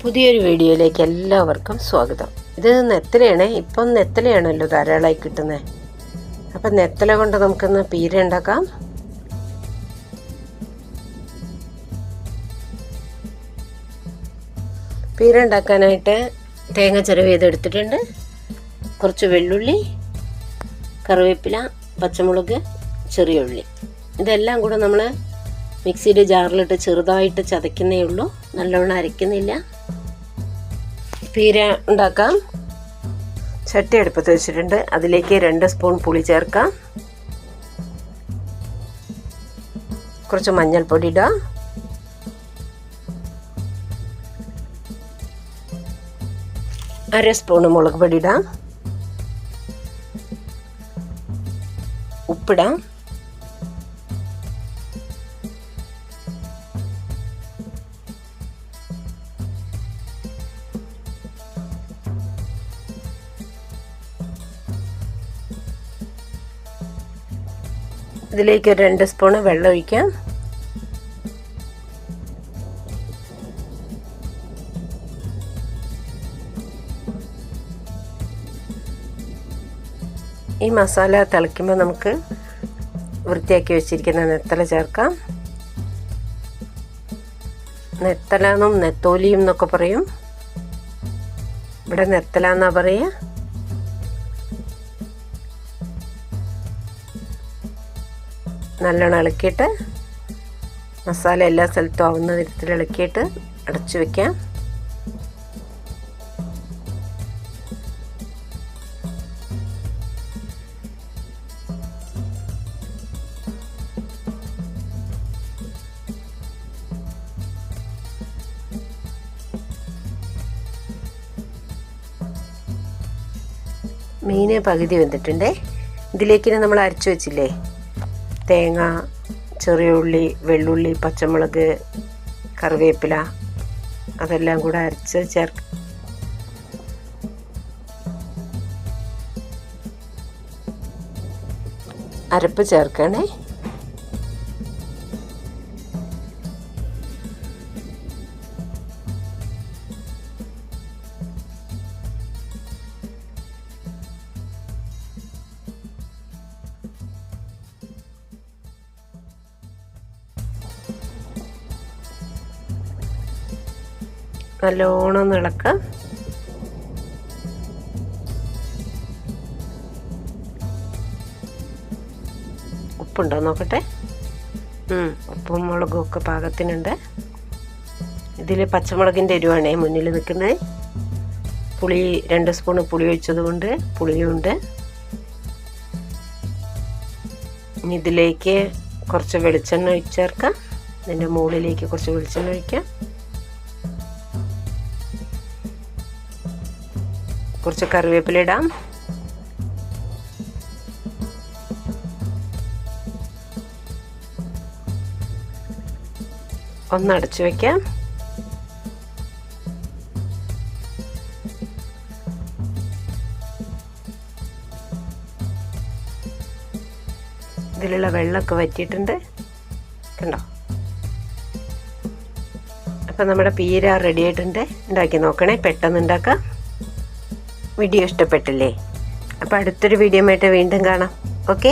പുതിയൊരു വീഡിയോയിലേക്ക് എല്ലാവർക്കും സ്വാഗതം. ഇത് നെത്തലയാണ്. ഇപ്പം നെത്തലയാണല്ലോ ധാരാളമായി കിട്ടുന്നത്. അപ്പം നെത്തല കൊണ്ട് നമുക്കൊന്ന് പീര ഉണ്ടാക്കാം. പീര ഉണ്ടാക്കാനായിട്ട് തേങ്ങ ചിരവിയതെടുത്തിട്ടുണ്ട്. കുറച്ച് വെള്ളുള്ളി, കറിവേപ്പില, പച്ചമുളക്, ചെറിയ ഉള്ളി, ഇതെല്ലാം കൂടെ നമ്മൾ മിക്സിയുടെ ജാറിലിട്ട് ചെറുതായിട്ട് ചതയ്ക്കുന്നേ ഉള്ളൂ, നല്ലോണം അരയ്ക്കുന്നില്ല. പീര ഉണ്ടാക്കാം. ചട്ടി അടുപ്പത്ത് വെച്ചിട്ടുണ്ട്. അതിലേക്ക് 2 സ്പൂൺ പുളി ചേർക്കാം. കുറച്ച് മഞ്ഞൾപ്പൊടി ഇടാം. അര സ്പൂൺ മുളക് പൊടി ഇടാം. ഉപ്പിടാം. ഇതിലേക്ക് 2 സ്പൂൺ വെള്ളം ഒഴിക്കാം. ഈ മസാല തിളയ്ക്കുമ്പോൾ നമുക്ക് വൃത്തിയാക്കി വെച്ചിരിക്കുന്ന നെത്തല ചേർക്കാം. നെത്തല എന്നും നെത്തോലിയും എന്നൊക്കെ പറയും. ഇവിടെ നെത്തല എന്നാ പറയുക. നല്ലോണം ഇളക്കിയിട്ട് മസാല എല്ലാ സ്ഥലത്തും ആവുന്ന വിധത്തിൽ ഇളക്കിയിട്ട് അടച്ചു വയ്ക്കാം. മീന് പകുതി വെന്തിട്ടുണ്ട്. ഇതിലേക്ക് നമ്മൾ അരച്ചു വെച്ചില്ലേ, തേങ്ങ, ചെറിയ ഉള്ളി, വെള്ളുള്ളി, പച്ചമുളക്, കറിവേപ്പില, അതെല്ലാം കൂടെ അരച്ച് ചേർക്കാം. അരപ്പ് ചേർക്കണേ. നല്ലോണം ഇളക്കാം. ഉപ്പുണ്ടോ നോക്കട്ടെ. ഉപ്പും മുളകും ഒക്കെ പാകത്തിനുണ്ട്. ഇതിൽ പച്ചമുളകിൻ്റെ എരിവാണേ മുന്നിൽ നിൽക്കുന്നത്. പുളി 2 സ്പൂൺ പുളി ഒഴിച്ചത് കൊണ്ട് പുളിയുണ്ട്. ഇനി ഇതിലേക്ക് കുറച്ച് വെളിച്ചെണ്ണ ചേർക്കാം. ഇതിൻ്റെ മുകളിലേക്ക് കുറച്ച് വെളിച്ചെണ്ണ ഒഴിക്കാം. കുറച്ച് കറിവേപ്പില ഇടാം. ഒന്ന് അടച്ചു വയ്ക്കാം. ഇതിലുള്ള വെള്ളമൊക്കെ വറ്റിയിട്ടുണ്ട്, കണ്ടോ. അപ്പം നമ്മുടെ പീര റെഡി ആയിട്ടുണ്ട്. ഉണ്ടാക്കി നോക്കണേ, പെട്ടെന്ന് ഉണ്ടാക്കാം. വീഡിയോ ഇഷ്ടപ്പെട്ടില്ലേ? അപ്പോൾ അടുത്തൊരു വീഡിയോ ആയിട്ട് വീണ്ടും കാണാം. ഓക്കെ.